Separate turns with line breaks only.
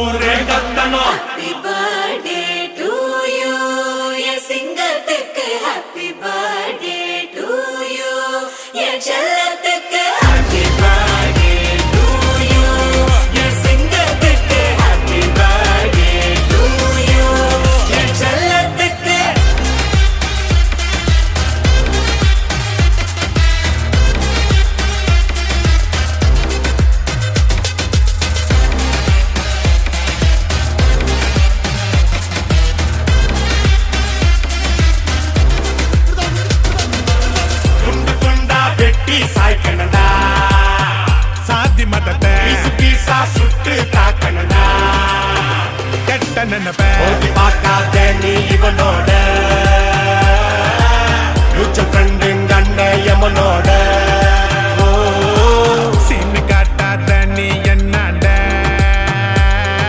ஊரே கத்தணும்.
Happy birthday to you. என் சிங்கத்துக்கு happy birthday to you. என் செல்லத்துக்கு happy birthday to you. என் சிங்கத்துக்கு happy birthday to you. என் செல்லத்துக்கு
துண்டு துண்டா வெட்டி சாய்க்கணும்டா.
சாதி மதத்தை
பீசு பீசா சுட்டு தாக்கணும்டா.
கெட்ட நினைப்ப
ஓட்டி பார்க்காத நீ இவனோட. ஃபியூச்சர் ஃப்ரெண்டுங்க அண்ணன் எமனோட.